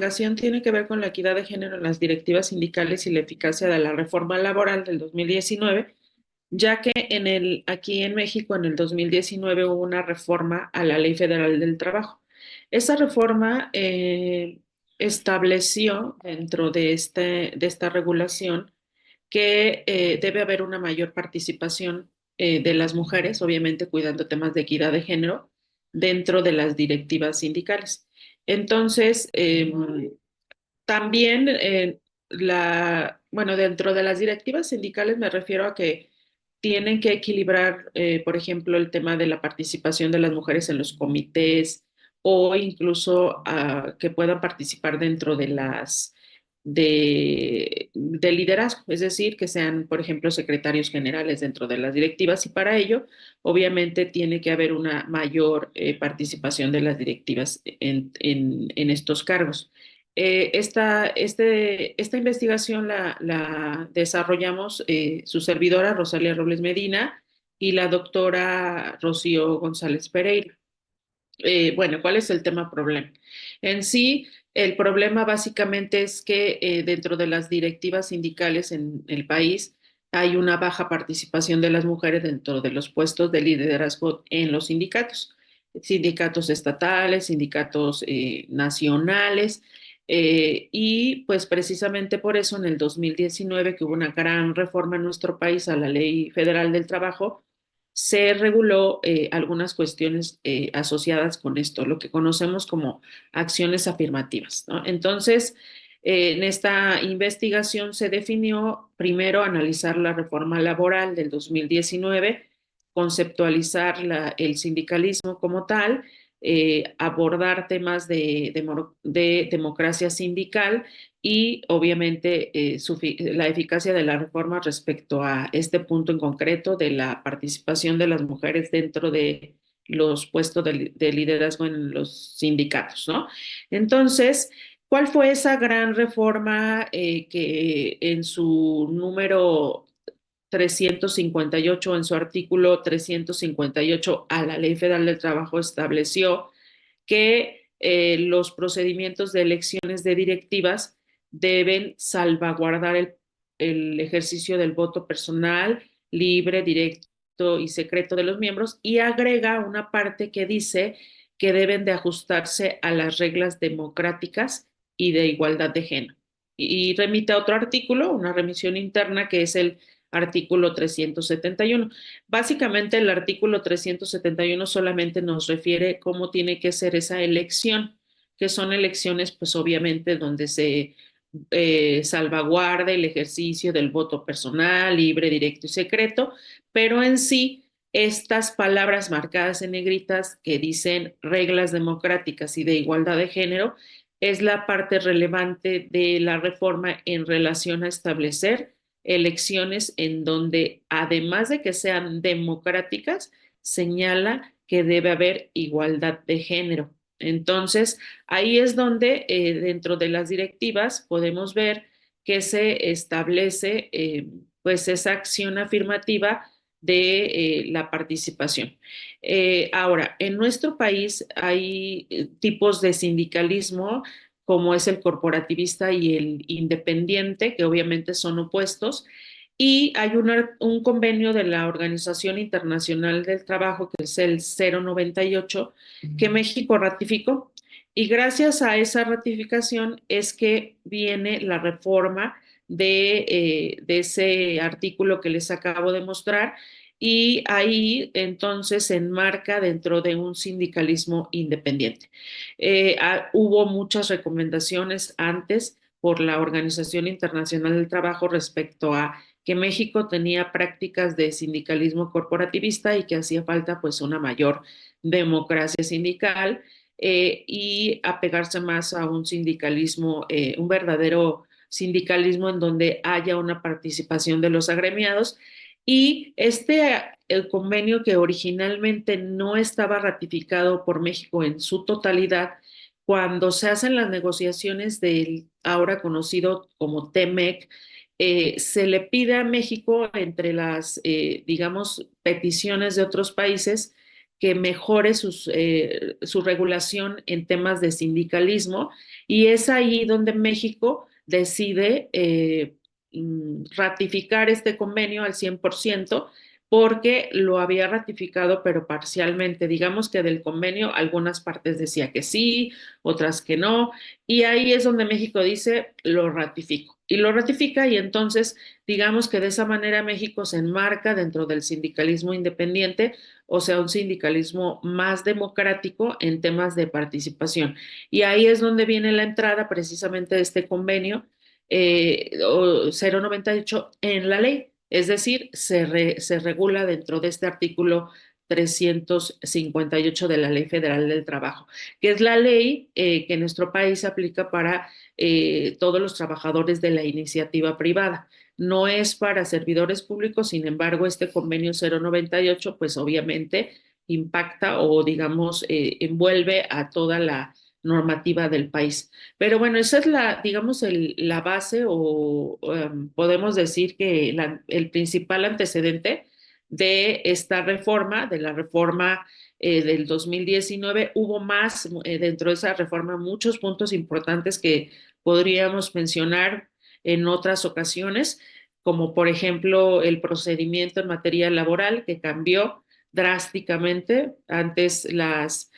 investigación tiene que ver con la equidad de género en las directivas sindicales y la eficacia de la reforma laboral del 2019, ya que aquí en México en el 2019 hubo una reforma a la Ley Federal del Trabajo. Esa reforma estableció dentro de esta regulación que debe haber una mayor participación de las mujeres, obviamente cuidando temas de equidad de género, dentro de las directivas sindicales. Entonces, también bueno, dentro de las directivas sindicales me refiero a que tienen que equilibrar, por ejemplo, el tema de la participación de las mujeres en los comités o incluso que puedan participar dentro de de liderazgo, es decir, que sean, por ejemplo, secretarios generales dentro de las directivas y para ello, obviamente, tiene que haber una mayor participación de las directivas en estos cargos. Esta investigación la desarrollamos su servidora Rosalia Robles Medina y la doctora Rocío González Pereira. Bueno, ¿cuál es el tema problema? En sí, el problema básicamente es que dentro de las directivas sindicales en el país hay una baja participación de las mujeres dentro de los puestos de liderazgo en los sindicatos, sindicatos estatales, sindicatos nacionales, y pues precisamente por eso en el 2019, que hubo una gran reforma en nuestro país a la Ley Federal del Trabajo, se reguló algunas cuestiones asociadas con esto, lo que conocemos como acciones afirmativas, ¿no? Entonces, en esta investigación se definió primero analizar la reforma laboral del 2019, conceptualizar el sindicalismo como tal, abordar temas de democracia sindical y obviamente la eficacia de la reforma respecto a este punto en concreto de la participación de las mujeres dentro de los puestos de liderazgo en los sindicatos, ¿no? Entonces, ¿cuál fue esa gran reforma que en su número 358, en su artículo 358 a la Ley Federal del Trabajo estableció que los procedimientos de elecciones de directivas deben salvaguardar el ejercicio del voto personal, libre, directo y secreto de los miembros y agrega una parte que dice que deben de ajustarse a las reglas democráticas y de igualdad de género. Y remite a otro artículo, una remisión interna que es el artículo 371. Básicamente el artículo 371 solamente nos refiere cómo tiene que ser esa elección, que son elecciones pues obviamente donde se salvaguarde el ejercicio del voto personal, libre, directo y secreto, pero en sí estas palabras marcadas en negritas que dicen reglas democráticas y de igualdad de género es la parte relevante de la reforma en relación a establecer elecciones en donde, además de que sean democráticas, señala que debe haber igualdad de género. Entonces, ahí es donde dentro de las directivas podemos ver que se establece pues esa acción afirmativa de la participación. Ahora, en nuestro país hay tipos de sindicalismo como es el corporativista y el independiente, que obviamente son opuestos, y hay un convenio de la Organización Internacional del Trabajo, que es el 098, que México ratificó. Y gracias a esa ratificación es que viene la reforma de ese artículo que les acabo de mostrar, y ahí entonces se enmarca dentro de un sindicalismo independiente. Hubo muchas recomendaciones antes por la Organización Internacional del Trabajo respecto a que México tenía prácticas de sindicalismo corporativista y que hacía falta pues una mayor democracia sindical y apegarse más a un sindicalismo, un verdadero sindicalismo en donde haya una participación de los agremiados. Y el convenio que originalmente no estaba ratificado por México en su totalidad, cuando se hacen las negociaciones del ahora conocido como TEMEC, se le pide a México, entre las, digamos, peticiones de otros países, que mejore su regulación en temas de sindicalismo, y es ahí donde México decide ratificar este convenio al 100%, porque lo había ratificado pero parcialmente. Digamos que del convenio algunas partes decía que sí, otras que no, y ahí es donde México dice, lo ratifico. Y lo ratifica, y entonces digamos que de esa manera México se enmarca dentro del sindicalismo independiente, o sea, un sindicalismo más democrático en temas de participación. Y ahí es donde viene la entrada precisamente de este convenio 098 en la ley. Es decir, se regula dentro de este artículo 358 de la Ley Federal del Trabajo, que es la ley que en nuestro país se aplica para todos los trabajadores de la iniciativa privada. No es para servidores públicos, sin embargo, este convenio 098, pues obviamente impacta o, digamos, envuelve a toda la normativa del país. Pero bueno, esa es la, digamos, la base, o podemos decir que el principal antecedente de esta reforma, de la reforma del 2019. Hubo más dentro de esa reforma, muchos puntos importantes que podríamos mencionar en otras ocasiones, como por ejemplo el procedimiento en materia laboral, que cambió drásticamente. Antes las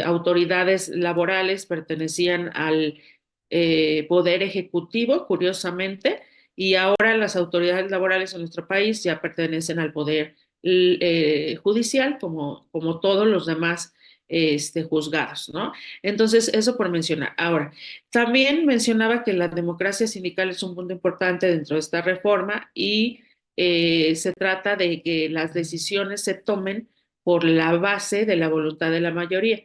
autoridades laborales pertenecían al poder ejecutivo, curiosamente, y ahora las autoridades laborales en nuestro país ya pertenecen al poder judicial, como todos los demás juzgados, ¿no? Entonces, eso por mencionar. Ahora, también mencionaba que la democracia sindical es un punto importante dentro de esta reforma, y se trata de que las decisiones se tomen por la base de la voluntad de la mayoría,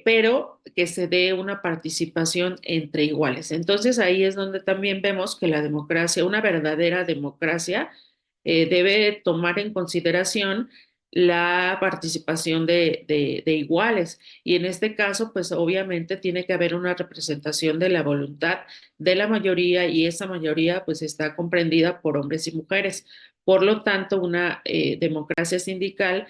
pero que se dé una participación entre iguales. Entonces ahí es donde también vemos que la democracia, una verdadera democracia, debe tomar en consideración la participación de iguales. Y en este caso, pues obviamente tiene que haber una representación de la voluntad de la mayoría, y esa mayoría pues está comprendida por hombres y mujeres. Por lo tanto, una democracia sindical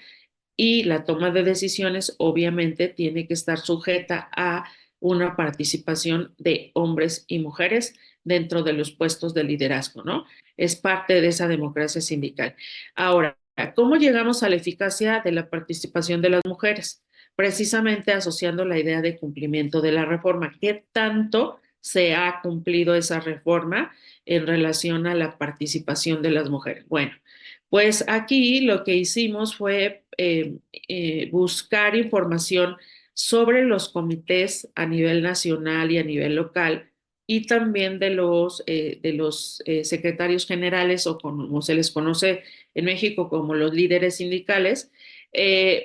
y la toma de decisiones obviamente tiene que estar sujeta a una participación de hombres y mujeres dentro de los puestos de liderazgo, ¿no? Es parte de esa democracia sindical. Ahora, ¿cómo llegamos a la eficacia de la participación de las mujeres? Precisamente asociando la idea de cumplimiento de la reforma. ¿Qué tanto se ha cumplido esa reforma en relación a la participación de las mujeres? Bueno, pues aquí lo que hicimos fue buscar información sobre los comités a nivel nacional y a nivel local, y también de los secretarios generales, o como se les conoce en México como los líderes sindicales.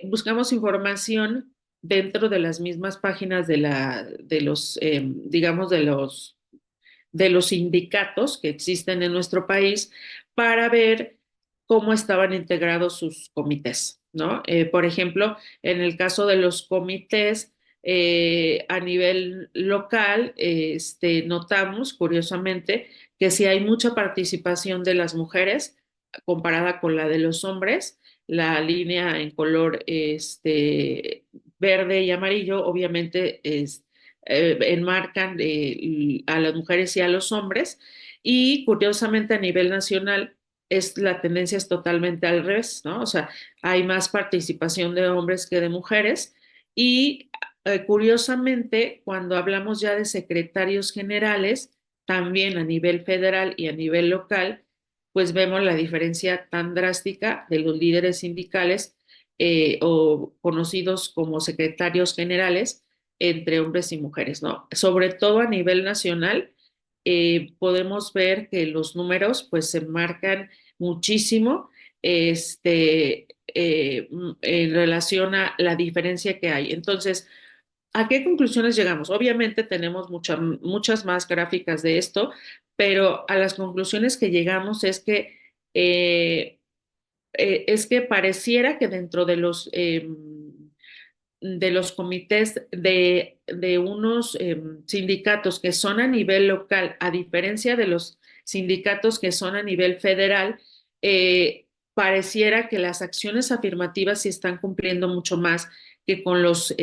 Buscamos información dentro de las mismas páginas digamos, de los sindicatos que existen en nuestro país, para ver cómo estaban integrados sus comités, ¿no? Por ejemplo, en el caso de los comités a nivel local, notamos curiosamente que sí hay mucha participación de las mujeres comparada con la de los hombres. La línea en color verde y amarillo obviamente enmarcan a las mujeres y a los hombres, y curiosamente a nivel nacional la tendencia es totalmente al revés, ¿no? O sea, hay más participación de hombres que de mujeres, y curiosamente cuando hablamos ya de secretarios generales, también a nivel federal y a nivel local, pues vemos la diferencia tan drástica de los líderes sindicales o conocidos como secretarios generales entre hombres y mujeres, ¿no? Sobre todo a nivel nacional, podemos ver que los números pues se marcan muchísimo en relación a la diferencia que hay. Entonces, ¿a qué conclusiones llegamos? Obviamente tenemos muchas más gráficas de esto, pero a las conclusiones que llegamos es que pareciera que dentro de los comités de unos sindicatos que son a nivel local, a diferencia de los sindicatos que son a nivel federal, pareciera que las acciones afirmativas sí están cumpliendo mucho más que con los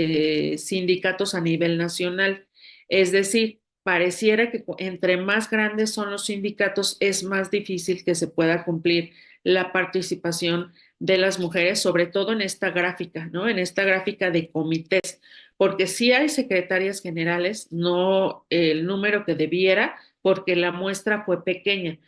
sindicatos a nivel nacional. Es decir, pareciera que entre más grandes son los sindicatos, es más difícil que se pueda cumplir la participación de las mujeres, sobre todo en esta gráfica, ¿no? En esta gráfica de comités, porque sí hay secretarias generales, no el número que debiera, porque la muestra fue pequeña.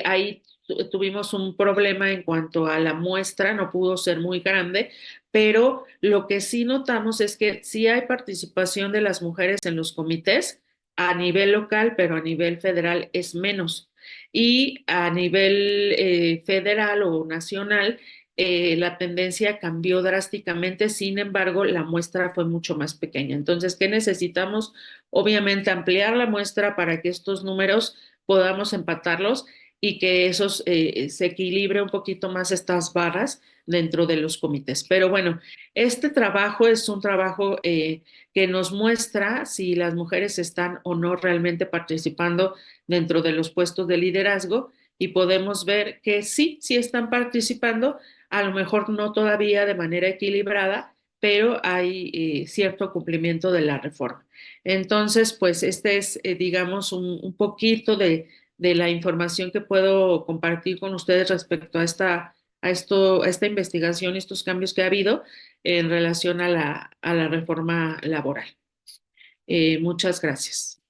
Ahí tuvimos un problema en cuanto a la muestra, no pudo ser muy grande, pero lo que sí notamos es que sí hay participación de las mujeres en los comités a nivel local, pero a nivel federal es menos. Y a nivel federal o nacional, la tendencia cambió drásticamente, sin embargo, la muestra fue mucho más pequeña. Entonces, ¿qué necesitamos? Obviamente ampliar la muestra para que estos números podamos empatarlos y que esos se equilibre un poquito más estas barras dentro de los comités. Pero bueno, este trabajo es un trabajo que nos muestra si las mujeres están o no realmente participando dentro de los puestos de liderazgo y podemos ver que sí, sí están participando, a lo mejor no todavía de manera equilibrada, pero hay cierto cumplimiento de la reforma. Entonces, pues este es, digamos, un poquito de la información que puedo compartir con ustedes respecto a esta investigación y estos cambios que ha habido en relación a la reforma laboral. Muchas gracias.